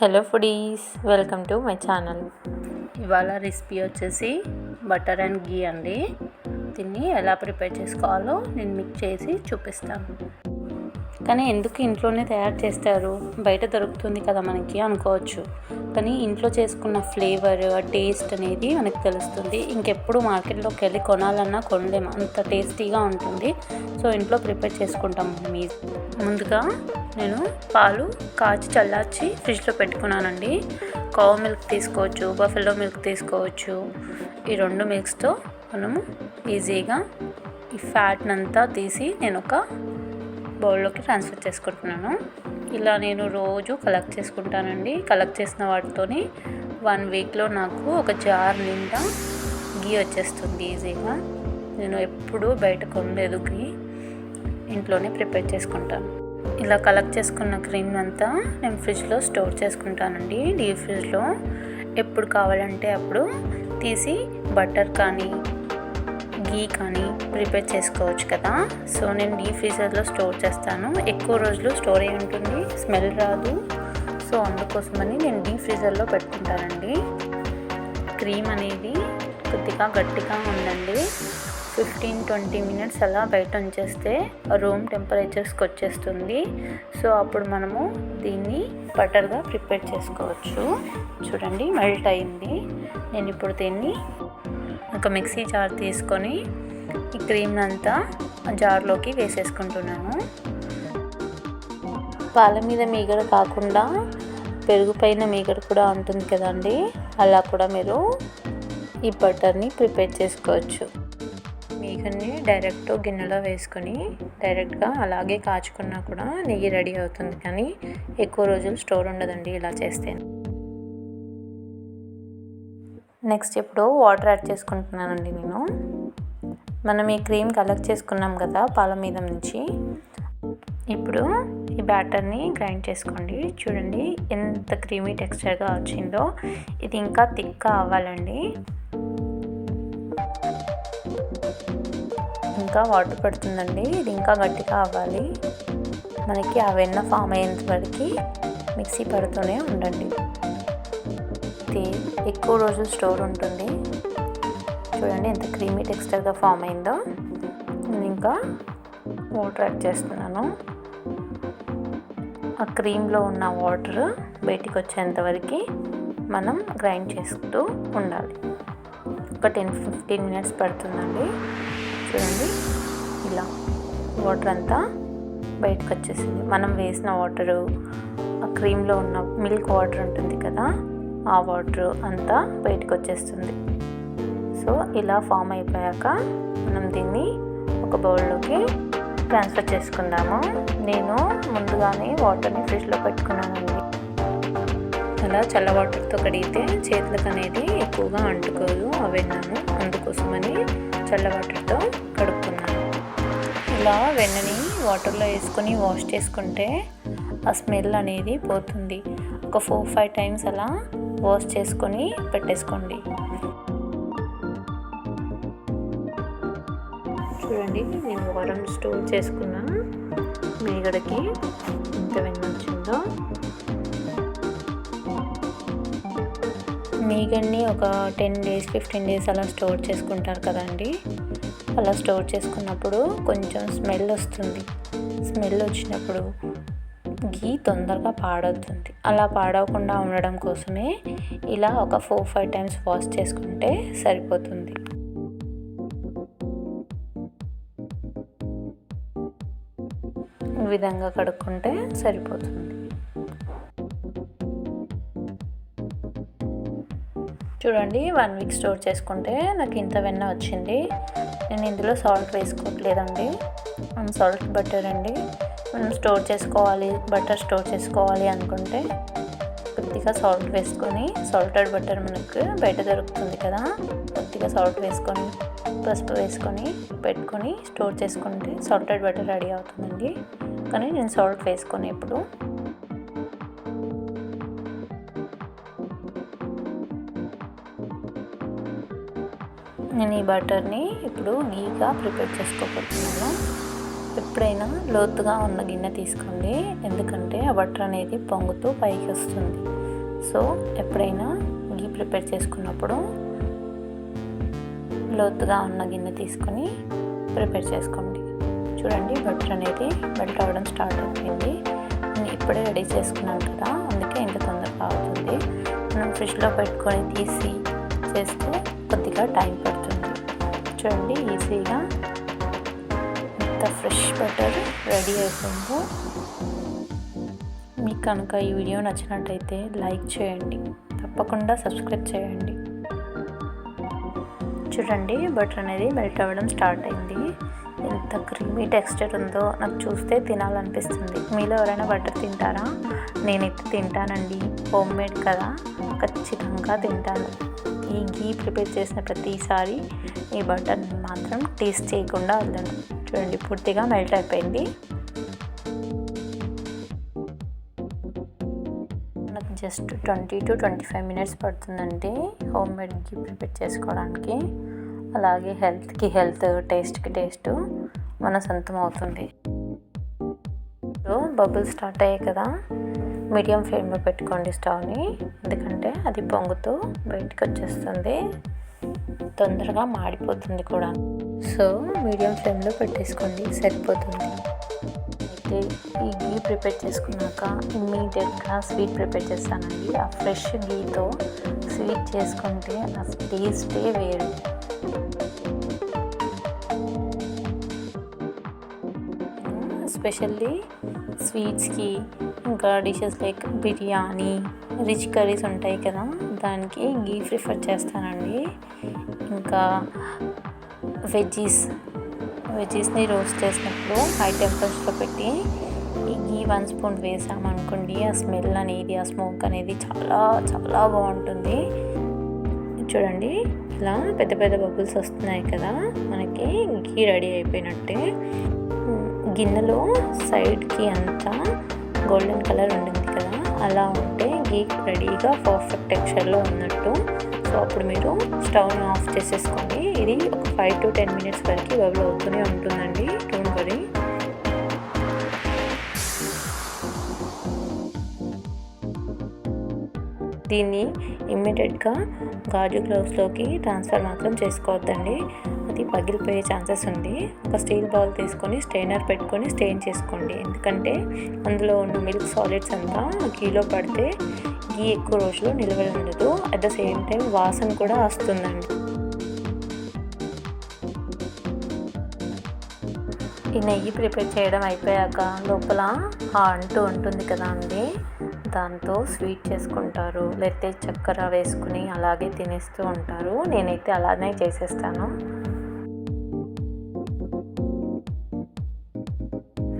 Hello foodies, welcome to my channel. ఇవాళ recipe వచ్చేసి butter and గీ అండి. దీన్ని ఎలా ప్రిపేర్ చేసుకోవాలో నేను మీకు చేసి చూపిస్తాను. కానీ ఎందుకు ఇంట్లోనే తయారు చేస్తారు, బయట దొరుకుతుంది కదా మనకి అనుకోవచ్చు. కానీ ఇంట్లో చేసుకున్న ఫ్లేవర్, టేస్ట్ అనేది మనకు తెలుస్తుంది. ఇంకెప్పుడు మార్కెట్లోకి వెళ్ళి కొనాలన్నా కొనలేము, అంత టేస్టీగా ఉంటుంది. సో ఇంట్లో ప్రిపేర్ చేసుకుంటాం. ముందుగా నేను పాలు కాచి చల్లార్చి ఫ్రిడ్జ్లో పెట్టుకున్నానండి. కౌ మిల్క్ తీసుకోవచ్చు, బఫెలో మిల్క్ తీసుకోవచ్చు. ఈ రెండు మిల్క్స్తో మనము ఈజీగా ఈ ఫ్యాట్నంతా తీసి నేను ఒక బౌల్లోకి ట్రాన్స్ఫర్ చేసుకుంటున్నాను. ఇలా నేను రోజు కలెక్ట్ చేసుకుంటానండి. కలెక్ట్ చేసిన వాటితోని 1 వీక్లో నాకు ఒక జార్ నిండా గీ వచ్చేస్తుంది ఈజీగా. నేను ఎప్పుడూ బయట కొనలేదు, గీ ఇంట్లోనే ప్రిపేర్ చేసుకుంటాను. ఇలా కలెక్ట్ చేసుకున్న క్రీమ్ అంతా నేను ఫ్రిడ్జ్లో స్టోర్ చేసుకుంటానండి, డీప్ ఫ్రిడ్జ్లో. ఎప్పుడు కావాలంటే అప్పుడు తీసి బటర్ కానీ గీ కానీ ప్రిపేర్ చేసుకోవచ్చు కదా. సో నేను డీప్ ఫ్రీజర్లో స్టోర్ చేస్తాను. ఎక్కువ రోజులు స్టోర్ అయి ఉంటుంది, స్మెల్ రాదు. సో అందుకోసమని నేను డీప్ ఫ్రీజర్లో పెట్టుకుంటానండి. క్రీమ్ అనేది కొద్దిగా గట్టిగా ఉందండి. 15-20 మినిట్స్ అలా బయట ఉంచేస్తే రూమ్ టెంపరేచర్స్కి వచ్చేస్తుంది. సో అప్పుడు మనము దీన్ని బటర్గా ప్రిపేర్ చేసుకోవచ్చు. చూడండి, మెల్ట్ అయింది. నేను ఇప్పుడు దీన్ని ఒక మిక్సీ జార్ తీసుకొని ఈ క్రీమ్ అంతా జార్లోకి వేసేసుకుంటున్నాను. పాల మీద మీగడ కాకుండా పెరుగు పైన మీగడ కూడా ఉంటుంది కదండి, అలా కూడా మీరు ఈ బటర్ని ప్రిపేర్ చేసుకోవచ్చు. మీగడ్ని డైరెక్ట్ గిన్నెలో వేసుకొని డైరెక్ట్గా అలాగే కాచుకున్నా కూడా నెయ్యి రెడీ అవుతుంది. కానీ ఎక్కువ రోజులు స్టోర్ ఉండదండి ఇలా చేస్తే. నెక్స్ట్ ఇప్పుడు వాటర్ యాడ్ చేసుకుంటున్నానండి నేను. మనం ఈ క్రీమ్ కలెక్ట్ చేసుకున్నాం కదా పాల మీద నుంచి. ఇప్పుడు ఈ బ్యాటర్ని గ్రైండ్ చేసుకోండి. చూడండి ఎంత క్రీమీ టెక్స్చర్గా వచ్చిందో. ఇది ఇంకా థిక్గా అవ్వాలండి. ఇంకా వాటర్ పడుతుందండి, ఇది ఇంకా గట్టిగా అవ్వాలి. మనకి ఆ వెన్న ఫామ్ అయ్యేంత వరకు మిక్సీ పడుతూనే ఉండండి. ఇది ఎక్కువ రోజులు స్టోర్ ఉంటుంది. చూడండి ఎంత క్రీమీ టెక్స్చర్గా ఫామ్ అయిందో. నేను ఇంకా వాటర్ యాడ్ చేస్తున్నాను. ఆ క్రీమ్లో ఉన్న వాటర్ బయటికి వచ్చేంత వరకు మనం గ్రైండ్ చేస్తూ ఉండాలి. ఒక 10-15 మినిట్స్ పడుతుందండి. చూడండి ఇలా వాటర్ అంతా బయటకు వచ్చేసింది. మనం వేసిన వాటరు, ఆ క్రీమ్లో ఉన్న మిల్క్ వాటర్ ఉంటుంది కదా, ఆ వాటర్ అంతా బయటకు వచ్చేస్తుంది. సో ఇలా ఫామ్ అయిపోయాక మనం దీన్ని ఒక బౌల్లోకి ట్రాన్స్ఫర్ చేసుకుందాము. నేను ముందుగానే వాటర్ని ఫ్రిడ్జ్లో పెట్టుకున్నానండి. అలా చల్ల వాటర్తో కడిగితే చేతులకు అనేది ఎక్కువగా అంటుకోదు ఆ వెన్నను, అందుకోసమని చల్ల వాటర్తో కడుక్కున్నాను. ఇలా వెన్నని వాటర్లో వేసుకొని వాష్ చేసుకుంటే ఆ స్మెల్ అనేది పోతుంది. ఒక 4-5 టైమ్స్ అలా వాష్ చేసుకొని పెట్టేసుకోండి. చూడండి, నేను వారం స్టోర్ చేసుకున్న మీగడకి ఎంత వెన్న వచ్చిందో. మీగడ్ని ఒక 10 days 15 days అలా స్టోర్ చేసుకుంటారు కదండి. అలా స్టోర్ చేసుకున్నప్పుడు కొంచెం స్మెల్ వస్తుంది. స్మెల్ వచ్చినప్పుడు గీ తొందరగా పాడవుతుంది. అలా పాడవకుండా ఉండడం కోసమే ఇలా ఒక 4-5 టైమ్స్ వాష్ చేసుకుంటే సరిపోతుంది. ఈ విధంగా కడుక్కుంటే సరిపోతుంది. చూడండి, 1 వీక్ స్టోర్ చేసుకుంటే నాకు ఇంత వెన్న వచ్చింది. నేను ఇందులో సాల్ట్ వేసుకోవట్లేదండి, సాల్ట్ బటర్ అండి. మనం స్టోర్ చేసుకోవాలి, బటర్ స్టోర్ చేసుకోవాలి అనుకుంటే కొద్దిగా సాల్ట్ వేసుకొని, సాల్టెడ్ బటర్ మనకు బయట దొరుకుతుంది కదా, కొద్దిగా సాల్ట్ వేసుకొని పసుపు వేసుకొని పెట్టుకొని స్టోర్ చేసుకుంటే సాల్టెడ్ బటర్ రెడీ అవుతుందండి. కానీ నేను సాల్ట్ వేసుకొని ఇప్పుడు నేను ఈ బటర్ని ఇప్పుడు గీగా ప్రిపేర్ చేసుకోబోతున్నాను. ఎప్పుడైనా లోతుగా ఉన్న గిన్నె తీసుకోండి, ఎందుకంటే ఆ బటర్ అనేది పొంగుతూ పైకి వస్తుంది. సో ఎప్పుడైనా గీ ప్రిపేర్ చేసుకున్నప్పుడు లోతుగా ఉన్న గిన్నె తీసుకొని ప్రిపేర్ చేసుకోండి. చూడండి బటర్ అనేది మెల్ట్ అవ్వడం స్టార్ట్ అయిపోయింది. నేను ఇప్పుడే రెడీ చేసుకున్నాను కదా, అందుకే ఇంత తొందరగా అవుతుంది. మనం ఫ్రిడ్జ్లో పెట్టుకొని తీసి చేస్తే కొద్దిగా టైం పడుతుంది. చూడండి ఈజీగా ఎంత ఫ్రెష్ బటర్ రెడీ అయిపోయిందో. మీకు కనుక ఈ వీడియో నచ్చినట్టయితే లైక్ చేయండి, తప్పకుండా సబ్స్క్రైబ్ చేయండి. చూడండి బటర్ అనేది మెల్ట్ అవ్వడం స్టార్ట్ అయింది. ఎంత క్రీమీ టెక్స్చర్ ఉందో నాకు చూస్తే తినాలనిపిస్తుంది. మీలో ఎవరైనా బటర్ తింటారా? నేనైతే తింటానండి. హోమ్ మేడ్ కదా, ఖచ్చితంగా తింటాను. ఈ గీ ప్రిపేర్ చేసిన ప్రతిసారి ఈ బటర్ మాత్రం టేస్ట్ చేయకుండా వదలను. చూడండి పూర్తిగా మెల్ట్ అయిపోయింది. నాకు జస్ట్ 20 to 25 మినిట్స్ పడుతుందండి హోమ్ మేడ్ గీ ప్రిపేర్ చేసుకోవడానికి. అలాగే హెల్త్కి హెల్త్, టేస్ట్కి టేస్ట్ మన సొంతం అవుతుంది. బబుల్స్ స్టార్ట్ అయ్యాయి కదా, మీడియం ఫ్లేమ్లో పెట్టుకోండి స్టవ్ని, ఎందుకంటే అది పొంగుతూ బయటకు వచ్చేస్తుంది, తొందరగా మాడిపోతుంది కూడా. సో మీడియం ఫ్లేమ్లో పెట్టేసుకోండి, సరిపోతుంది. అయితే ఈ గీ ప్రిపేర్ చేసుకున్నాక ఇమ్మీడియట్గా స్వీట్ ప్రిపేర్ చేస్తానండి. ఆ ఫ్రెష్ గీతో స్వీట్ చేసుకుంటే ఆ టేస్టే వేరు. ఎస్పెషల్లీ స్వీట్స్కి, ఇంకా dishes like biryani, rich curries ఉంటాయి కదా, దానికి గీ ప్రిఫర్ చేస్తానండి. ఇంకా వెజ్జీస్ని రోస్ట్ చేసినప్పుడు హై టెంపరేచర్లో పెట్టి ఈ గీ 1 స్పూన్ వేసామనుకోండి, ఆ స్మెల్ అనేది, ఆ స్మోక్ అనేది చాలా చాలా బాగుంటుంది. చూడండి ఇలా పెద్ద పెద్ద బబుల్స్ వస్తున్నాయి కదా, మనకి గీ రెడీ అయిపోయినట్టే. గిన్నెలో సైడ్కి అంతా గోల్డెన్ కలర్ ఉండింది కదా, అలా ఉంటే గీ రెడీగా పర్ఫెక్ట్ టెక్స్చర్లో ఉన్నట్టు. సో అప్పుడు మీరు స్టవ్ని ఆఫ్ చేసేసుకోండి. ఇది ఒక 5 to 10 మినిట్స్ వరకు బబుల్ అవుతూనే ఉంటుందండి, డోంట్ వరీ. దీన్ని ఇమ్మీడియట్గా గాజు గ్లౌస్లోకి ట్రాన్స్ఫర్ మాత్రం చేసుకోవద్దండి, అది పగిలిపోయే ఛాన్సెస్ ఉంది. ఒక స్టీల్ బౌల్ తీసుకొని స్ట్రెయినర్ పెట్టుకొని స్ట్రెయిన్ చేసుకోండి, ఎందుకంటే అందులో ఉన్న మిల్క్ సాలిడ్స్ అంతా గీలో పడితే గీ ఎక్కువ రోజులు నిల్వ ఉండదు. అట్ ద సేమ్ టైం వాసన కూడా వస్తుందండి. ఈ నెయ్యి ప్రిపేర్ చేయడం అయిపోయాక లోపల ఆ అంటు ఉంటుంది కదా అండి, దాంతో స్వీట్ చేసుకుంటారు, లేకపోతే చక్కెర వేసుకుని అలాగే తినేస్తూ ఉంటారు. నేనైతే అలానే చేసేస్తాను.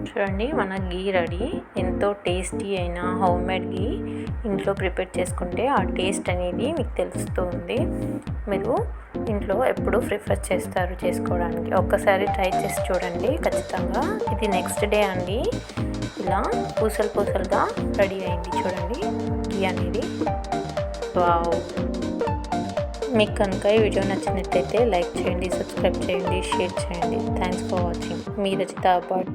చూడండి మన గీ రెడీ. ఎంతో టేస్టీ అయిన హోమ్ మేడ్ గీ ఇంట్లో ప్రిపేర్ చేసుకుంటే ఆ టేస్ట్ అనేది మీకు తెలుస్తుంది. మీరు ఇంట్లో ఎప్పుడు ప్రిఫర్ చేస్తారు చేసుకోవడానికి, ఒక్కసారి ట్రై చేసి చూడండి ఖచ్చితంగా. ఇది నెక్స్ట్ డే అండి ఇలా పూసలుగా రెడీ అయింది. చూడండి గీ అనేది. వావ్! మీకు కనుక ఈ వీడియో నచ్చినట్లయితే లైక్ చేయండి, సబ్స్క్రైబ్ చేయండి, షేర్ చేయండి. Thanks for watching. Me Rachitha abort.